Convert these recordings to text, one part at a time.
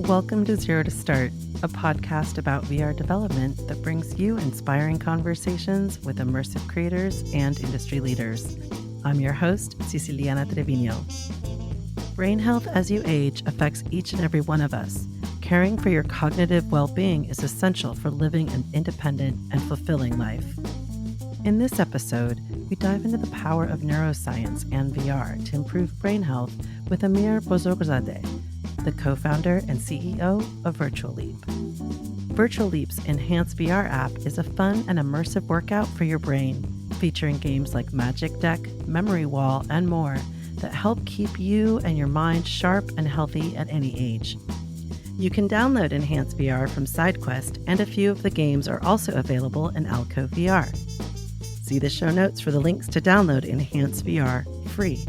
Welcome to Zero to Start, a podcast about VR development that brings you inspiring conversations with immersive creators and industry leaders. I'm your host, Siciliana Treviño. Brain health as you age affects each and every one of us. Caring for your cognitive well-being is essential for living an independent and fulfilling life. In this episode, we dive into the power of neuroscience and VR to improve brain health with Amir Bozorgzadeh, the co-founder and CEO of Virtuleap. Virtuleap's enhanced VR app is a fun and immersive workout for your brain, featuring games like Magic Deck, Memory Wall, and more that help keep you and your mind sharp and healthy at any age. You can download Enhanced VR from SideQuest, and a few of the games are also available in Alcove VR. See the show notes for the links to download Enhanced VR free.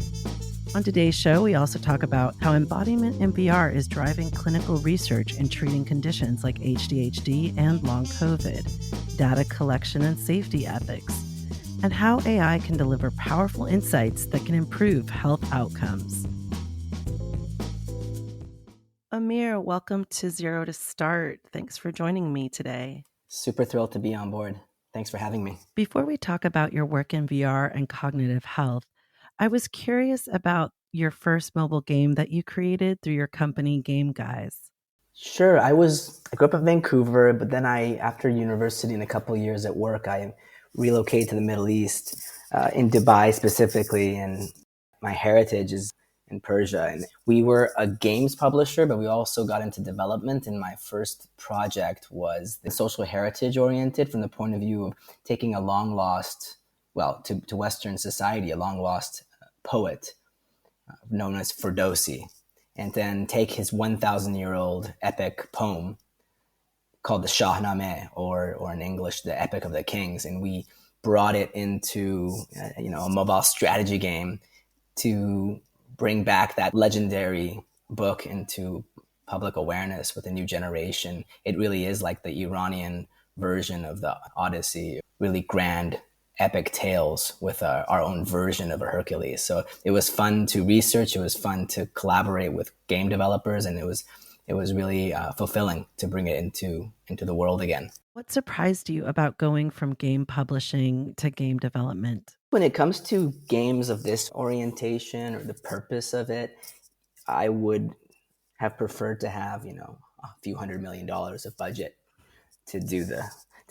On today's show, we also talk about how embodiment in VR is driving clinical research in treating conditions like ADHD and Long Covid, data collection and safety ethics, and how AI can deliver powerful insights that can improve health outcomes. Amir, welcome to Zero to Start. Thanks for joining me today. Super thrilled to be on board. Thanks for having me. Before we talk about your work in VR and cognitive health, I was curious about your first mobile game that you created through your company, Game Guys. Sure. I grew up in Vancouver, but then after university and a couple of years at work, I relocated to the Middle East, in Dubai specifically, and my heritage is in Persia. And we were a games publisher, but we also got into development. And my first project was the social heritage oriented from the point of view of taking a long lost, to Western society, a long lost poet known as Ferdowsi, and then take his 1,000-year-old epic poem called the Shahnameh, or in English, the Epic of the Kings. And we brought it into a mobile strategy game to bring back that legendary book into public awareness with a new generation. It really is like the Iranian version of the Odyssey, really grand epic tales with our own version of a Hercules. So it was fun to research. It was fun to collaborate with game developers, and it was really fulfilling to bring it into the world again. What surprised you about going from game publishing to game development? When it comes to games of this orientation or the purpose of it, I would have preferred to have, a few $100 million of budget to do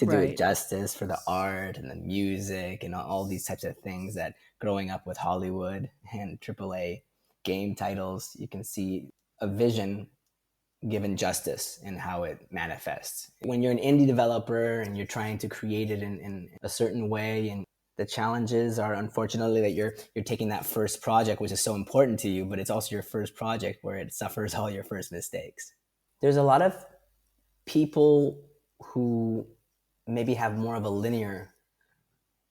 it justice, for the art and the music and all these types of things that growing up with Hollywood and AAA game titles, you can see a vision given justice in how it manifests. When you're an indie developer and you're trying to create it in a certain way, and the challenges are unfortunately that you're taking that first project, which is so important to you, but it's also your first project where it suffers all your first mistakes. There's a lot of people who maybe have more of a linear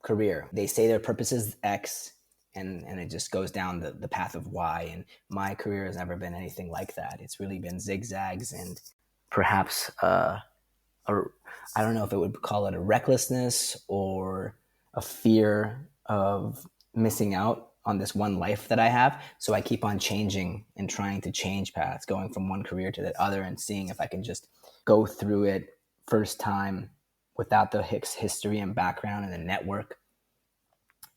career. They say their purpose is X, and it just goes down the path of Y. And my career has never been anything like that. It's really been zigzags and perhaps I don't know if it would call it a recklessness or a fear of missing out on this one life that I have. So I keep on changing and trying to change paths, going from one career to the other and seeing if I can just go through it first time without the history and background and the network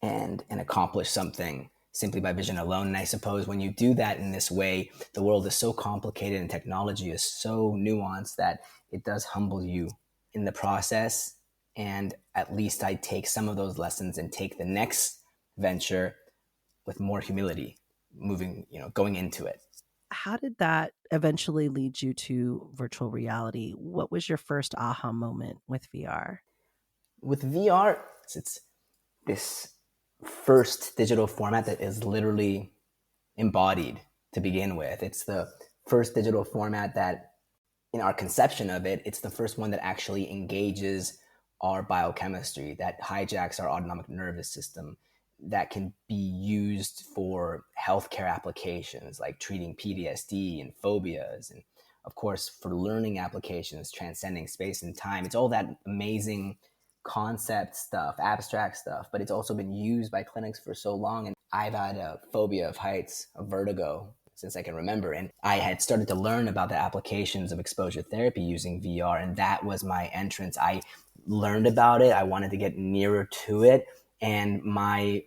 and accomplish something simply by vision alone. And I suppose when you do that in this way, the world is so complicated and technology is so nuanced that it does humble you in the process. And at least I take some of those lessons and take the next venture with more humility, going into it. How did that eventually lead you to virtual reality? What was your first aha moment with VR? With VR, it's this first digital format that is literally embodied to begin with. It's the first digital format that, in our conception of it, it's the first one that actually engages our biochemistry, that hijacks our autonomic nervous system, that can be used for healthcare applications like treating PTSD and phobias, and of course for learning applications, transcending space and time. It's all that amazing concept stuff, abstract stuff, but it's also been used by clinics for so long. And I've had a phobia of heights, a vertigo, since I can remember. And I had started to learn about the applications of exposure therapy using VR, and that was my entrance. I learned about it. I wanted to get nearer to it. And my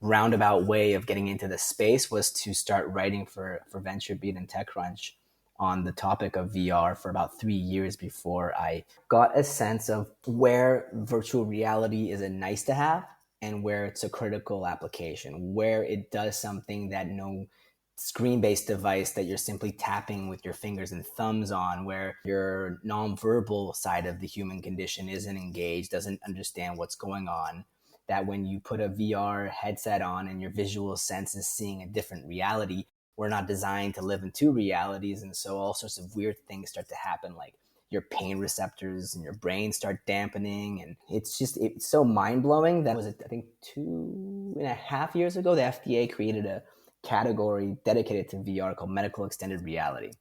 roundabout way of getting into the space was to start writing for VentureBeat and TechCrunch on the topic of VR for about 3 years before I got a sense of where virtual reality is a nice to have and where it's a critical application, where it does something that no screen-based device that you're simply tapping with your fingers and thumbs on, where your nonverbal side of the human condition isn't engaged, doesn't understand what's going on, that when you put a VR headset on and your visual sense is seeing a different reality, we're not designed to live in two realities. And so all sorts of weird things start to happen, like your pain receptors and your brain start dampening. And it's so mind-blowing that I think 2.5 years ago, the FDA created a category dedicated to VR called medical extended reality.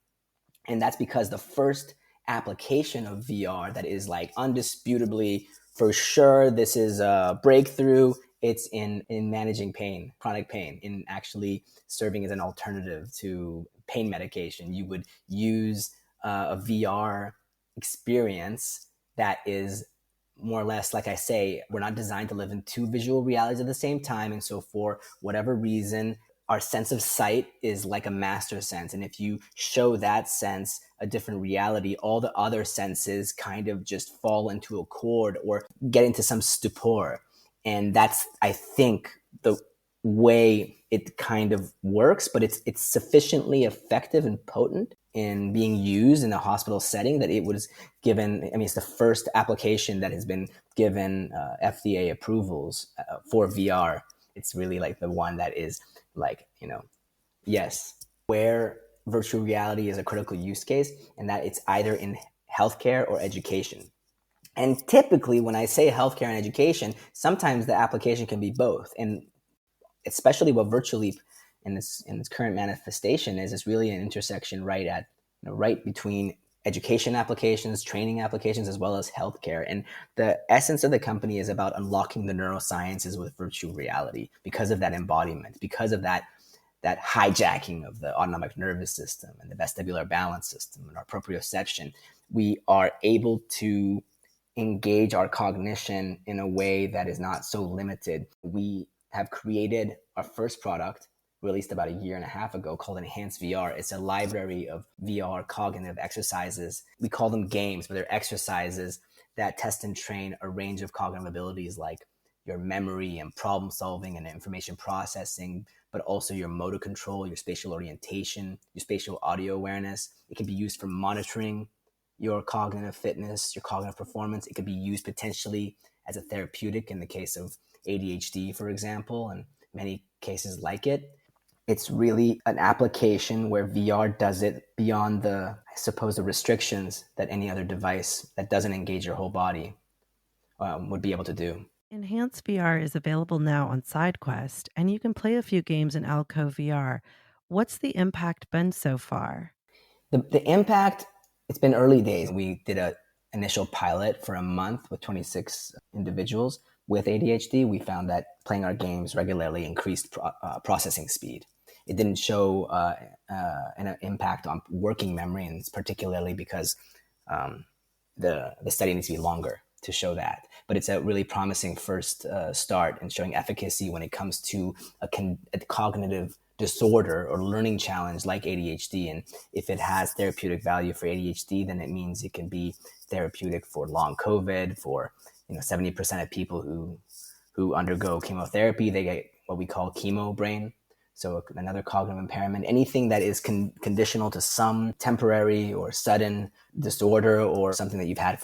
And that's because the first application of VR that is like undisputably for sure this is a breakthrough, it's in managing pain, chronic pain, in actually serving as an alternative to pain medication. You would use a VR experience that is more or less, like I say, we're not designed to live in two visual realities at the same time. And so for whatever reason, our sense of sight is like a master sense. And if you show that sense a different reality, all the other senses kind of just fall into a chord or get into some stupor. And that's, I think, the way it kind of works, but it's sufficiently effective and potent in being used in a hospital setting that it was given. I mean, it's the first application that has been given FDA approvals for VR. It's really like the one that is like, yes, where virtual reality is a critical use case, and that it's either in healthcare or education. And typically when I say healthcare and education, sometimes the application can be both. And especially what Virtuleap in its current manifestation is really an intersection right between education applications, training applications, as well as healthcare. And the essence of the company is about unlocking the neurosciences with virtual reality because of that embodiment, because of that hijacking of the autonomic nervous system and the vestibular balance system and our proprioception. We are able to engage our cognition in a way that is not so limited. We have created our first product, released about 1.5 years ago, called Enhanced VR. It's a library of VR cognitive exercises. We call them games, but they're exercises that test and train a range of cognitive abilities like your memory and problem solving and information processing, but also your motor control, your spatial orientation, your spatial audio awareness. It can be used for monitoring your cognitive fitness, your cognitive performance. It could be used potentially as a therapeutic in the case of ADHD, for example, and many cases like it. It's really an application where VR does it beyond the restrictions that any other device that doesn't engage your whole body would be able to do. Enhanced VR is available now on SideQuest, and you can play a few games in Alco VR. What's the impact been so far? The impact, it's been early days. We did an initial pilot for a month with 26 individuals with ADHD. We found that playing our games regularly increased processing speed. It didn't show an impact on working memory, and it's particularly because the study needs to be longer to show that. But it's a really promising first start in showing efficacy when it comes to a cognitive disorder or learning challenge like ADHD. And if it has therapeutic value for ADHD, then it means it can be therapeutic for long COVID. For 70% of people who undergo chemotherapy, they get what we call chemo brain. So another cognitive impairment, anything that is conditional to some temporary or sudden disorder or something that you've had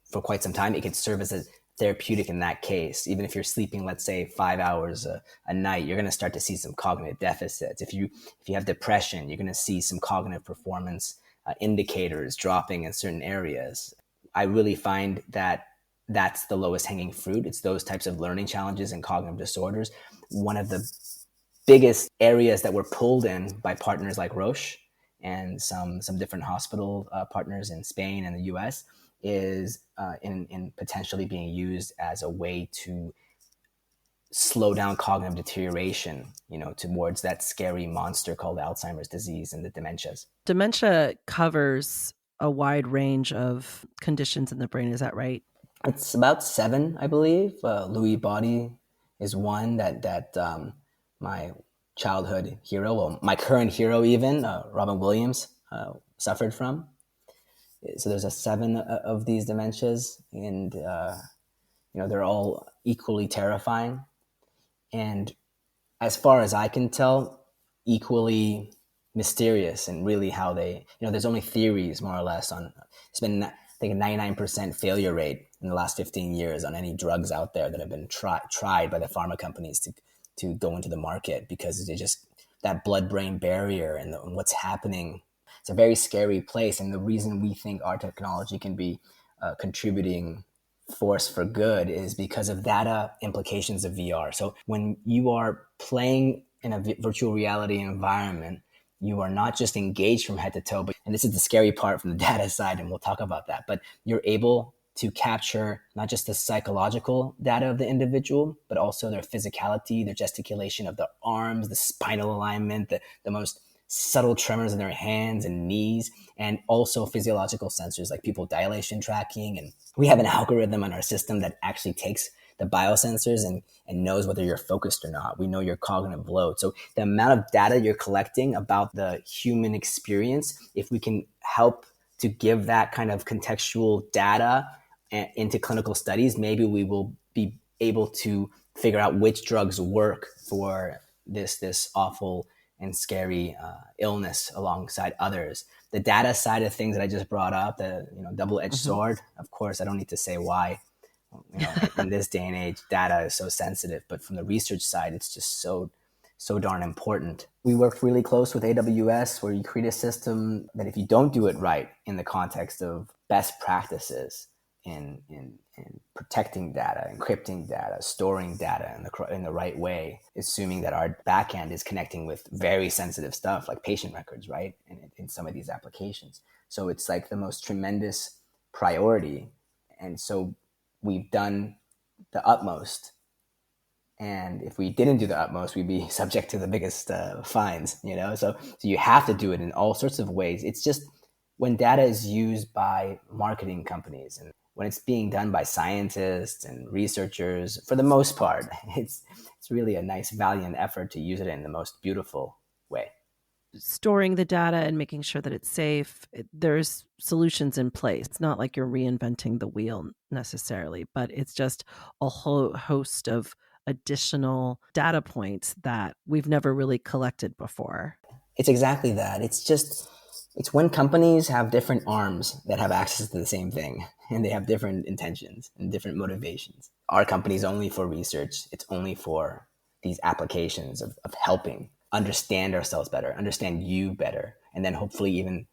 for quite some time, it could serve as a therapeutic in that case. Even if you're sleeping, let's say 5 hours a night, you're going to start to see some cognitive deficits. If you have depression, you're going to see some cognitive performance indicators dropping in certain areas. I really find that that's the lowest hanging fruit. It's those types of learning challenges and cognitive disorders. One of the biggest areas that were pulled in by partners like Roche and some different hospital partners in Spain and the US is in potentially being used as a way to slow down cognitive deterioration, towards that scary monster called Alzheimer's disease and the dementias. Dementia covers a wide range of conditions in the brain. Is that right? It's about 7, I believe. Lewy body is one that my childhood hero, well, my current hero even, Robin Williams, suffered from. So there's 7 of these dementias, and they're all equally terrifying. And as far as I can tell, equally mysterious, and really how they, there's only theories more or less on, it's been, I think, a 99% failure rate in the last 15 years on any drugs out there that have been tried by the pharma companies to go into the market, because they just, that blood-brain barrier and what's happening. It's a very scary place. And the reason we think our technology can be contributing force for good is because of data implications of VR. So when you are playing in a virtual reality environment, you are not just engaged from head to toe, and this is the scary part from the data side, and we'll talk about that, but you're able to capture not just the psychological data of the individual, but also their physicality, their gesticulation of the arms, the spinal alignment, the most subtle tremors in their hands and knees, and also physiological sensors like pupil dilation tracking. And we have an algorithm on our system that actually takes the biosensors and knows whether you're focused or not. We know your cognitive load. So the amount of data you're collecting about the human experience, if we can help to give that kind of contextual data into clinical studies, maybe we will be able to figure out which drugs work for this awful and scary illness alongside others. The data side of things that I just brought up, the double-edged sword, of course, I don't need to say why. In this day and age, data is so sensitive, but from the research side, it's just so darn important. We worked really close with AWS, where you create a system that if you don't do it right in the context of best practices in protecting data, encrypting data, storing data in the right way, assuming that our backend is connecting with very sensitive stuff like patient records, right? In some of these applications. So it's like the most tremendous priority. And so we've done the utmost. And if we didn't do the utmost, we'd be subject to the biggest fines, So you have to do it in all sorts of ways. It's just when data is used by marketing companies and when it's being done by scientists and researchers, for the most part, it's really a nice, valiant effort to use it in the most beautiful way. Storing the data and making sure that it's safe, there's solutions in place. It's not like you're reinventing the wheel necessarily, but it's just a whole host of additional data points that we've never really collected before. It's exactly that. It's when companies have different arms that have access to the same thing, and they have different intentions and different motivations. Our company is only for research. It's only for these applications of helping understand ourselves better, understand you better, and then hopefully even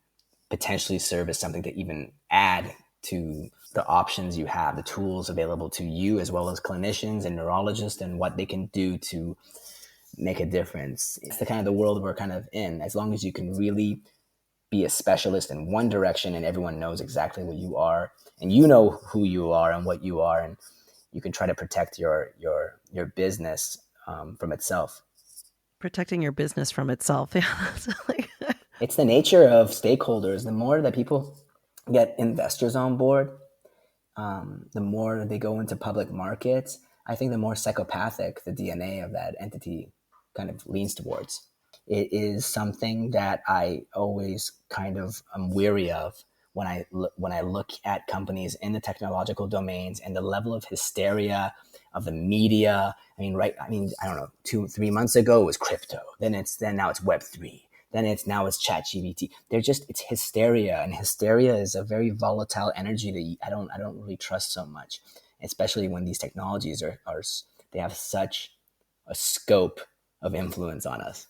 potentially serve as something to even add to the options you have, the tools available to you, as well as clinicians and neurologists, and what they can do to make a difference. It's the kind of the world we're kind of in. As long as you can really be a specialist in one direction and everyone knows exactly what you are and you know who you are and what you are, and you can try to protect your business from itself. Protecting your business from itself. Yeah. It's the nature of stakeholders. The more that people get investors on board, the more they go into public markets, I think the more psychopathic the DNA of that entity kind of leans towards. It is something that I always kind of am weary of when I look at companies in the technological domains and the level of hysteria of the media. I don't know, 2-3 months ago it was crypto. Then now it's Web3. Then now it's ChatGPT. It's hysteria, and hysteria is a very volatile energy that I don't really trust so much, especially when these technologies they have such a scope of influence on us.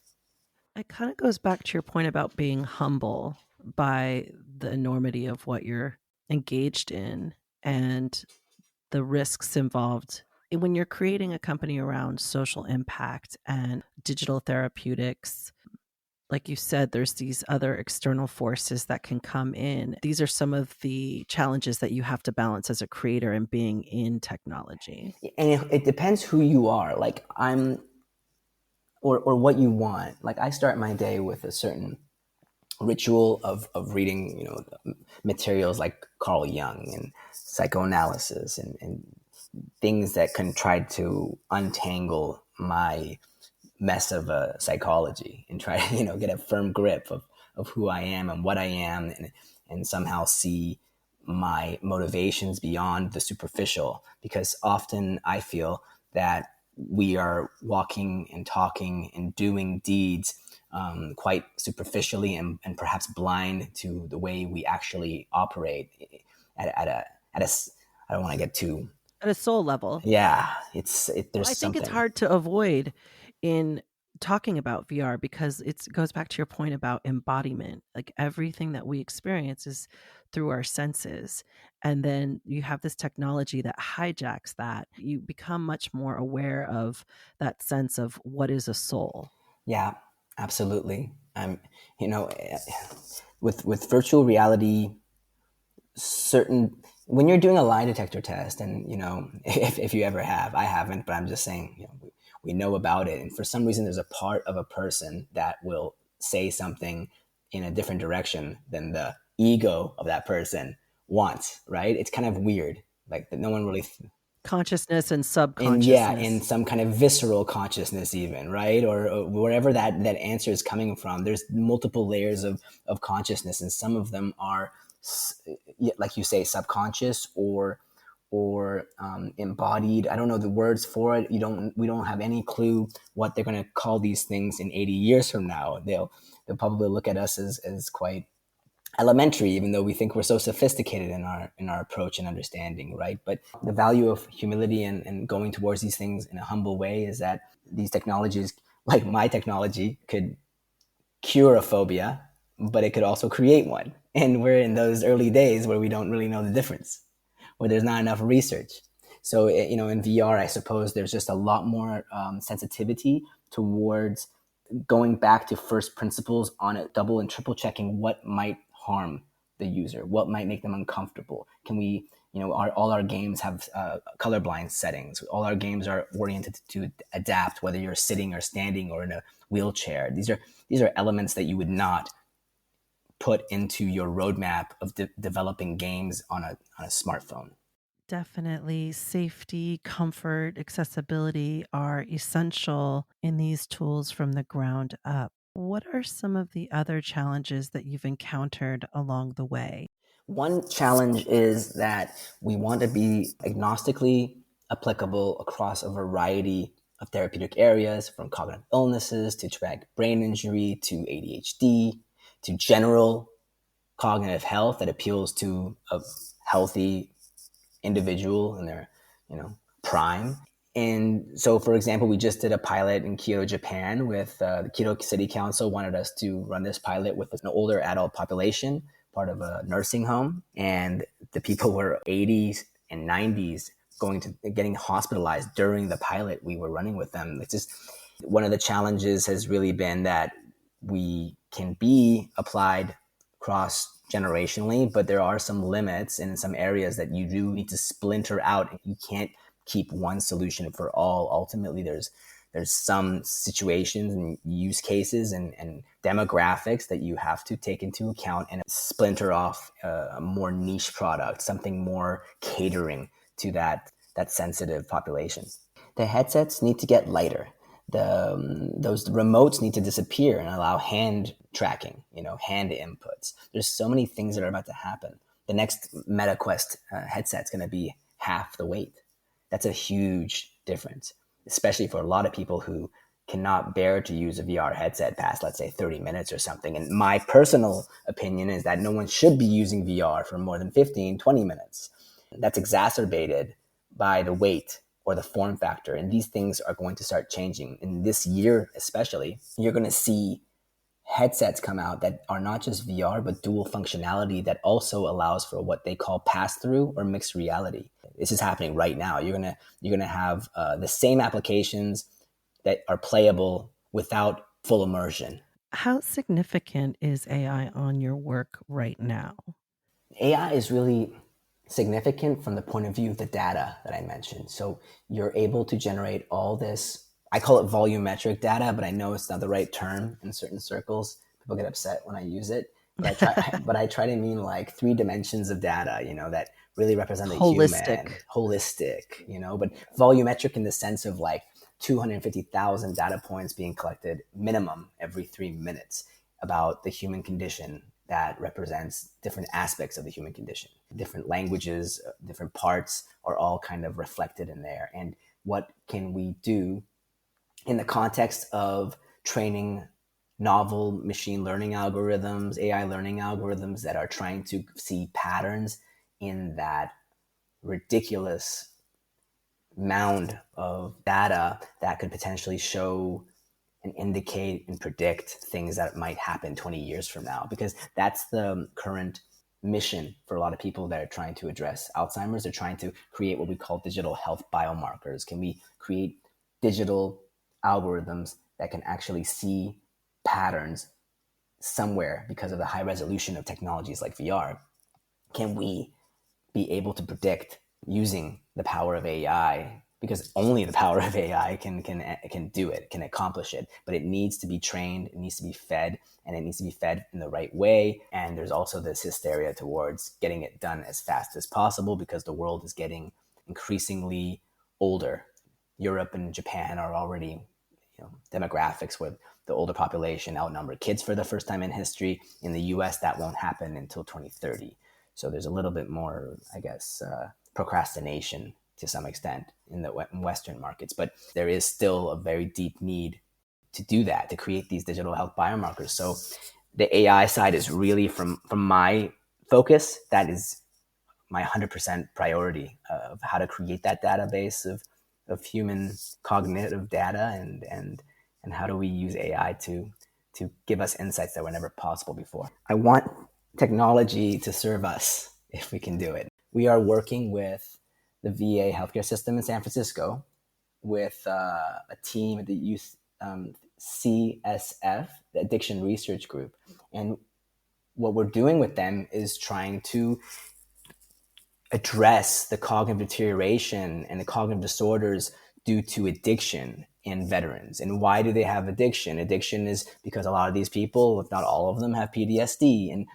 It kind of goes back to your point about being humble by the enormity of what you're engaged in and the risks involved. When you're creating a company around social impact and digital therapeutics, like you said, there's these other external forces that can come in. These are some of the challenges that you have to balance as a creator and being in technology. And it depends who you are. Like or what you want. Like I start my day with a certain ritual of reading, materials like Carl Jung and psychoanalysis and things that can try to untangle my mess of a psychology and try to, get a firm grip of who I am and what I am and somehow see my motivations beyond the superficial, because often I feel that we are walking and talking and doing deeds quite superficially and perhaps blind to the way we actually operate at a I don't want to get too, At a soul level. yeah, Well, there's I think it's something. hard to avoid in talking about VR because it goes back to your point about embodiment. Like everything that we experience is through our senses. And then you have this technology that hijacks that. You become much more aware of that sense of what is a soul. Yeah, absolutely. You know, with virtual reality, certain when you're doing a lie detector test, and if you ever have, I haven't, but I'm just saying, we know about it, and for some reason, there's a part of a person that will say something in a different direction than the ego of that person wants. Right? It's kind of weird, like that no one really Consciousness and in subconsciousness. some kind of visceral consciousness even, right? Or wherever that answer is coming from, there's multiple layers of consciousness, and some of them are, like you say, subconscious or embodied. I don't know the words for it. We don't have any clue what they're going to call these things in 80 years from now. They'll probably look at us as quite elementary, even though we think we're so sophisticated in our approach and understanding, right? But the value of humility and going towards these things in a humble way is that these technologies, like my technology, could cure a phobia, but it could also create one. And we're in those early days where we don't really know the difference, where there's not enough research. So, in VR, I suppose there's just a lot more sensitivity towards going back to first principles on it, double and triple checking what might harm the user, what might make them uncomfortable. Can we, all our games have colorblind settings. All our games are oriented to adapt, whether you're sitting or standing or in a wheelchair. These are elements that you would not put into your roadmap of developing games on a smartphone. Definitely safety, comfort, accessibility are essential in these tools from the ground up. What are some of the other challenges that you've encountered along the way? One challenge is that we want to be agnostically applicable across a variety of therapeutic areas, from cognitive illnesses to traumatic brain injury to ADHD to general cognitive health that appeals to a healthy individual in their, prime. And so, for example, we just did a pilot in Kyoto, Japan, with the Kyoto City Council wanted us to run this pilot with an older adult population, part of a nursing home, and the people were 80s and 90s, getting hospitalized during the pilot we were running with them. It's just one of the challenges has really been that we can be applied cross generationally, but there are some limits in some areas that you do need to splinter out. You can't keep one solution for all. Ultimately, there's some situations and use cases and demographics that you have to take into account and splinter off a more niche product, something more catering to that sensitive population. The headsets need to get lighter. Those remotes need to disappear and allow hand tracking, hand inputs. There's so many things that are about to happen. The next MetaQuest headset's going to be half the weight. That's a huge difference, especially for a lot of people who cannot bear to use a VR headset past, let's say, 30 minutes or something. And my personal opinion is that no one should be using VR for more than 15, 20 minutes. That's exacerbated by the weight or the form factor. And these things are going to start changing. In this year, especially, you're going to see headsets come out that are not just VR, but dual functionality that also allows for what they call pass-through or mixed reality. This is happening right now. You're gonna have the same applications that are playable without full immersion. How significant is AI on your work right now? AI is really significant from the point of view of the data that I mentioned. So you're able to generate all this, I call it volumetric data, but I know it's not the right term in certain circles. People get upset when I use it. But I try to mean like 3 dimensions of data, that really represent the human, Holistic. holistic, but volumetric in the sense of like 250,000 data points being collected minimum every 3 minutes about the human condition that represents different aspects of the human condition. Different languages, different parts are all kind of reflected in there. And what can we do in the context of training novel machine learning algorithms, AI learning algorithms that are trying to see patterns in that ridiculous mound of data that could potentially show and indicate and predict things that might happen 20 years from now, because that's the current mission for a lot of people that are trying to address Alzheimer's. They're trying to create what we call digital health biomarkers. Can we create digital algorithms that can actually see patterns somewhere because of the high resolution of technologies like VR? Can we be able to predict using the power of AI, because only the power of AI can do it, can accomplish it. But it needs to be trained, it needs to be fed, and it needs to be fed in the right way. And there's also this hysteria towards getting it done as fast as possible because the world is getting increasingly older. Europe and Japan are already demographics where the older population outnumber kids for the first time in history. In the US, that won't happen until 2030. So there's a little bit more, I guess, procrastination to some extent in the Western markets. But there is still a very deep need to do that, to create these digital health biomarkers. So the AI side is really from my focus. That is my 100% priority of how to create that database of human cognitive data, and how do we use AI to give us insights that were never possible before. I want technology to serve us if we can do it. We are working with the VA healthcare system in San Francisco with a team at the CSF, the Addiction Research Group. And what we're doing with them is trying to address the cognitive deterioration and the cognitive disorders due to addiction in veterans. And why do they have addiction? Addiction is because a lot of these people, if not all of them, have PTSD. And,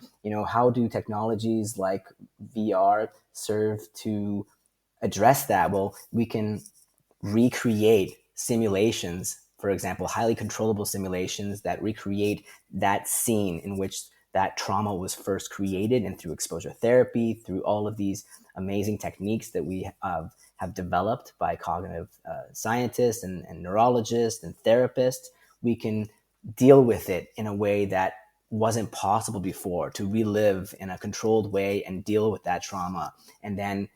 how do technologies like VR serve to address that? Well, we can recreate simulations, for example, highly controllable simulations that recreate that scene in which that trauma was first created, and through exposure therapy, through all of these amazing techniques that we have developed by cognitive scientists and neurologists and therapists, we can deal with it in a way that wasn't possible before, to relive in a controlled way and deal with that trauma. And then,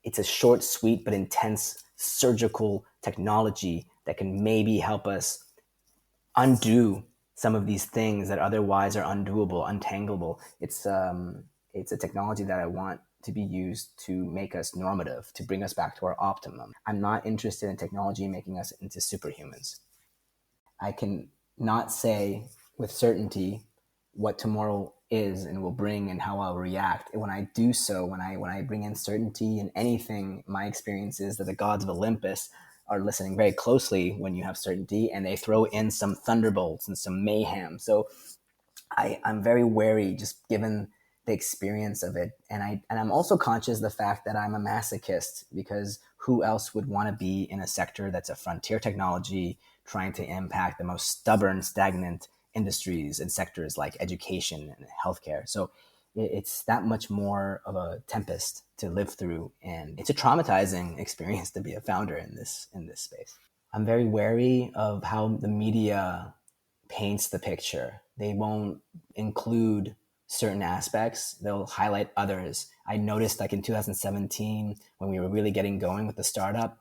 it's a short, sweet, but intense surgical technology that can maybe help us undo some of these things that otherwise are undoable, untangleable. It's a technology that I want to be used to make us normative, to bring us back to our optimum. I'm not interested in technology making us into superhumans. I can not say with certainty what tomorrow is and will bring and how I'll react. And when I do so, when I bring in certainty in anything, my experience is that the gods of Olympus are listening very closely when you have certainty, and they throw in some thunderbolts and some mayhem. So I'm very wary, just given the experience of it. And I'm also conscious of the fact that I'm a masochist, because who else would want to be in a sector that's a frontier technology trying to impact the most stubborn, stagnant industries and sectors like education and healthcare. So it's that much more of a tempest to live through, and it's a traumatizing experience to be a founder in this space. I'm very wary of how the media paints the picture. They won't include certain aspects, they'll highlight others. I noticed like in 2017, when we were really getting going with the startup,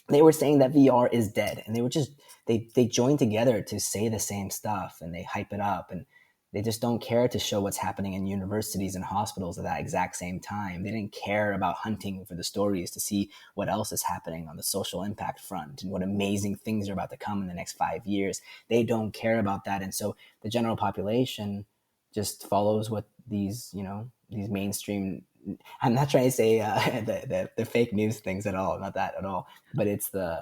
they were saying that VR is dead, and they were just they joined together to say the same stuff, and they hype it up, and They just don't care to show what's happening in universities and hospitals at that exact same time. They didn't care about hunting for the stories to see what else is happening on the social impact front and what amazing things are about to come in the next 5 years. They don't care about that. And so the general population just follows what these mainstream, I'm not trying to say the fake news things at all, not that at all, but it's the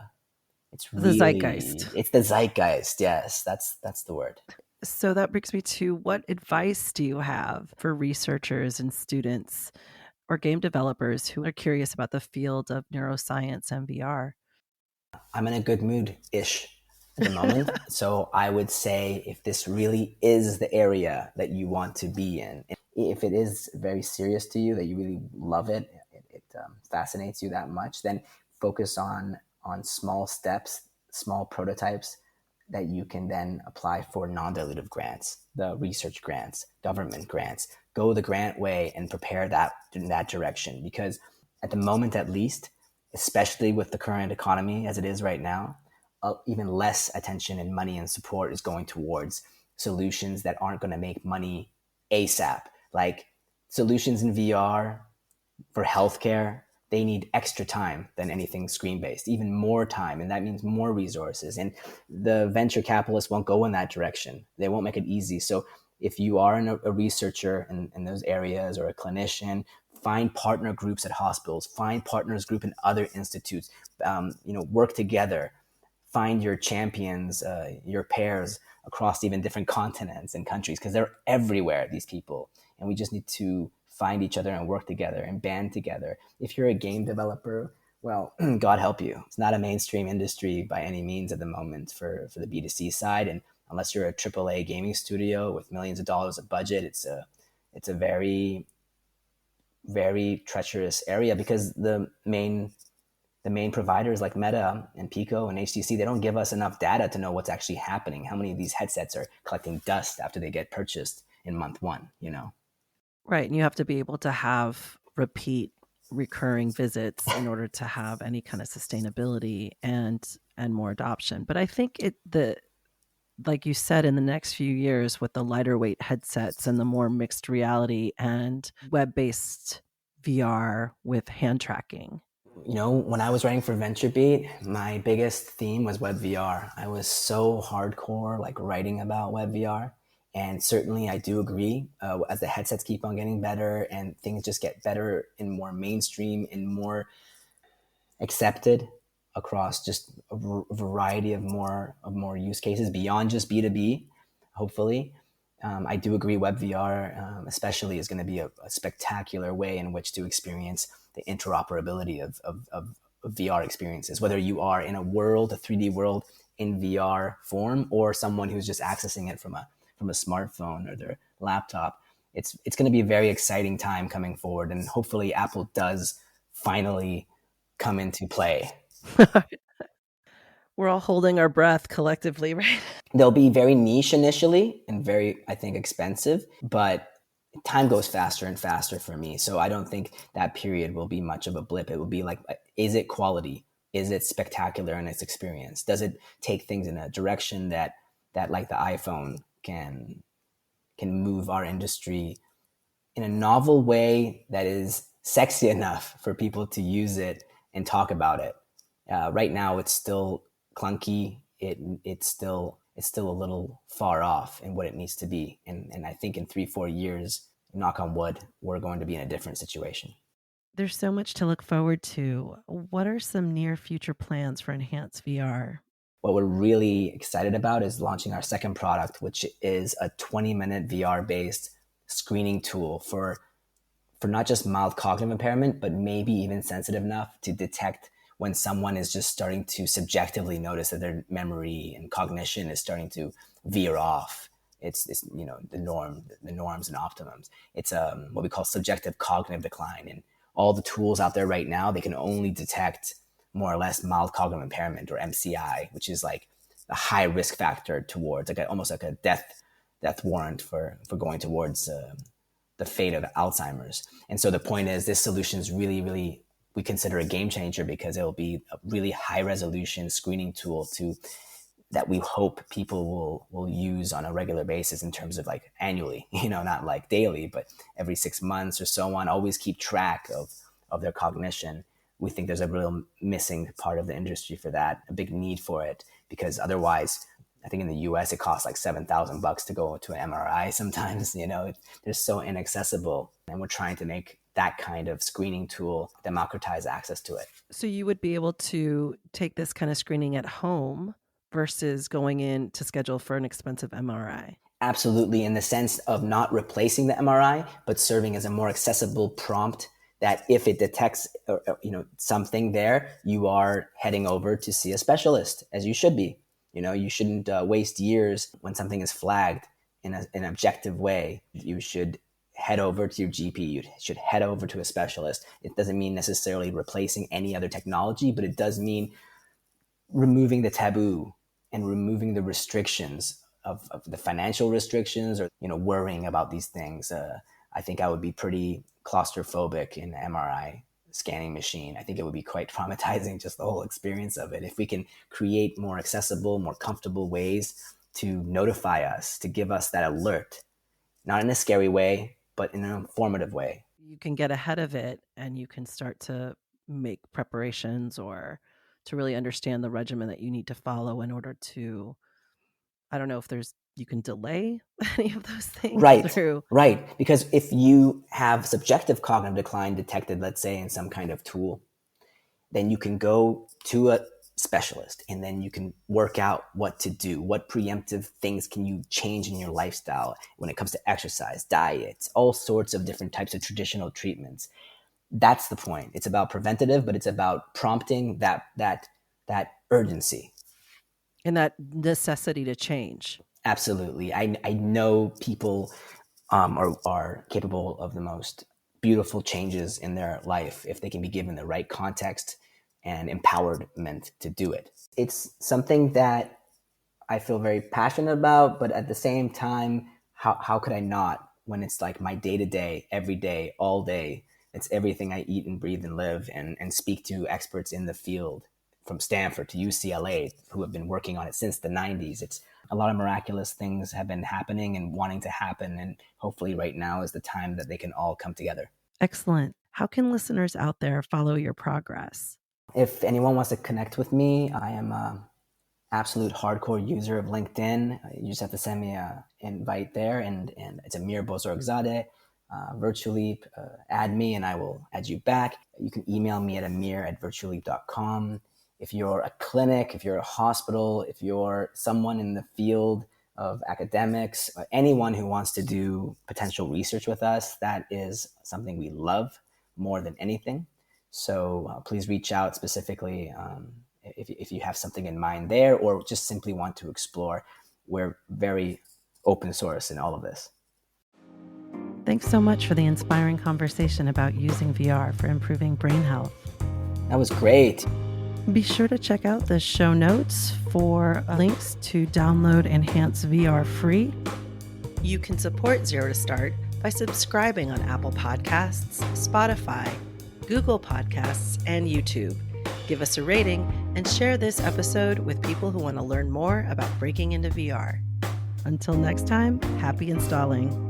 zeitgeist. It's the zeitgeist. Yes, that's the word. So that brings me to, what advice do you have for researchers and students or game developers who are curious about the field of neuroscience and VR? I'm in a good mood-ish at the moment. So I would say, if this really is the area that you want to be in, if it is very serious to you, that you really love it, it fascinates you that much, then focus on small steps, small prototypes that you can then apply for non-dilutive grants, the research grants, government grants. Go the grant way and prepare that in that direction. Because at the moment, at least, especially with the current economy as it is right now, even less attention and money and support is going towards solutions that aren't going to make money ASAP. Like solutions in VR for healthcare, they need extra time than anything screen-based, even more time. And that means more resources. And the venture capitalists won't go in that direction. They won't make it easy. So if you are a researcher in those areas, or a clinician, find partner groups at hospitals, find partners group in other institutes, work together, find your champions, your pairs across even different continents and countries, because they're everywhere, these people. And we just need to find each other and work together and band together. If you're a game developer, well, God help you. It's not a mainstream industry by any means at the moment for the B2C side. And unless you're a AAA gaming studio with millions of dollars of budget, it's a very, very treacherous area, because the main providers like Meta and Pico and HTC, they don't give us enough data to know what's actually happening. How many of these headsets are collecting dust after they get purchased in month one, Right. And you have to be able to have recurring visits in order to have any kind of sustainability and more adoption. But I think like you said, in the next few years, with the lighter weight headsets and the more mixed reality and web-based VR with hand tracking. When I was writing for VentureBeat, my biggest theme was web VR. I was so hardcore, like, writing about web VR. And certainly I do agree, as the headsets keep on getting better and things just get better and more mainstream and more accepted across just a variety of more use cases beyond just B2B, hopefully. I do agree WebVR especially is going to be a spectacular way in which to experience the interoperability of VR experiences, whether you are in a 3D world in VR form, or someone who's just accessing it from a smartphone or their laptop. It's going to be a very exciting time coming forward, and hopefully Apple does finally come into play. We're all holding our breath collectively, right? They'll be very niche initially and very, I think, expensive, but time goes faster and faster for me. So I don't think that period will be much of a blip. It will be like, is it quality? Is it spectacular in its experience? Does it take things in a direction that like the iPhone can move our industry in a novel way that is sexy enough for people to use it and talk about it? Right now, it's still clunky. It's still a little far off in what it needs to be. And I think in 3-4 years, knock on wood, we're going to be in a different situation. There's so much to look forward to. What are some near future plans for Enhanced VR? What we're really excited about is launching our second product, which is a 20-minute VR-based screening tool for not just mild cognitive impairment, but maybe even sensitive enough to detect when someone is just starting to subjectively notice that their memory and cognition is starting to veer off. It's the norms and optimums. It's what we call subjective cognitive decline. And all the tools out there right now, they can only detect more or less mild cognitive impairment, or MCI, which is like a high risk factor towards almost like a death warrant for going towards the fate of Alzheimer's. And so the point is, this solution is really, really, we consider a game changer, because it will be a really high resolution screening tool to that we hope people will use on a regular basis in terms of like annually, not like daily, but every 6 months or so on, always keep track of their cognition. We think there's a real missing part of the industry for that, a big need for it, because otherwise, I think in the US, it costs like $7,000 to go to an MRI sometimes, they're so inaccessible. And we're trying to make that kind of screening tool democratize access to it. So you would be able to take this kind of screening at home versus going in to schedule for an expensive MRI? Absolutely, in the sense of not replacing the MRI, but serving as a more accessible prompt that if it detects something there, you are heading over to see a specialist, as you should be. You shouldn't waste years when something is flagged in an objective way. You should head over to your GP. You should head over to a specialist. It doesn't mean necessarily replacing any other technology, but it does mean removing the taboo and removing the restrictions of the financial restrictions or, worrying about these things. I think I would be pretty claustrophobic in an MRI scanning machine. I think it would be quite traumatizing, just the whole experience of it. If we can create more accessible, more comfortable ways to notify us, to give us that alert, not in a scary way, but in an informative way. You can get ahead of it and you can start to make preparations or to really understand the regimen that you need to follow in order to, I don't know if you can delay any of those things. Right. Because if you have subjective cognitive decline detected, let's say in some kind of tool, then you can go to a specialist and then you can work out what to do. What preemptive things can you change in your lifestyle when it comes to exercise, diet, all sorts of different types of traditional treatments. That's the point. It's about preventative, but it's about prompting that urgency. And that necessity to change. Absolutely. I know people are capable of the most beautiful changes in their life if they can be given the right context and empowerment to do it. It's something that I feel very passionate about, but at the same time, how could I not when it's like my day-to-day, every day, all day? It's everything I eat and breathe and live and speak to experts in the field from Stanford to UCLA who have been working on it since the 90s. It's a lot of miraculous things have been happening and wanting to happen. And hopefully right now is the time that they can all come together. Excellent. How can listeners out there follow your progress? If anyone wants to connect with me, I am an absolute hardcore user of LinkedIn. You just have to send me an invite there, and it's Amir Bozorgzadeh, Virtuleap. Add me and I will add you back. You can email me at amir@virtuleap.com. If you're a clinic, if you're a hospital, if you're someone in the field of academics, or anyone who wants to do potential research with us, that is something we love more than anything. So please reach out specifically if you have something in mind there or just simply want to explore. We're very open source in all of this. Thanks so much for the inspiring conversation about using VR for improving brain health. That was great. Be sure to check out the show notes for links to download Enhance VR free. You can support Zero to Start by subscribing on Apple Podcasts, Spotify, Google Podcasts, and YouTube. Give us a rating and share this episode with people who want to learn more about breaking into VR. Until next time, happy installing.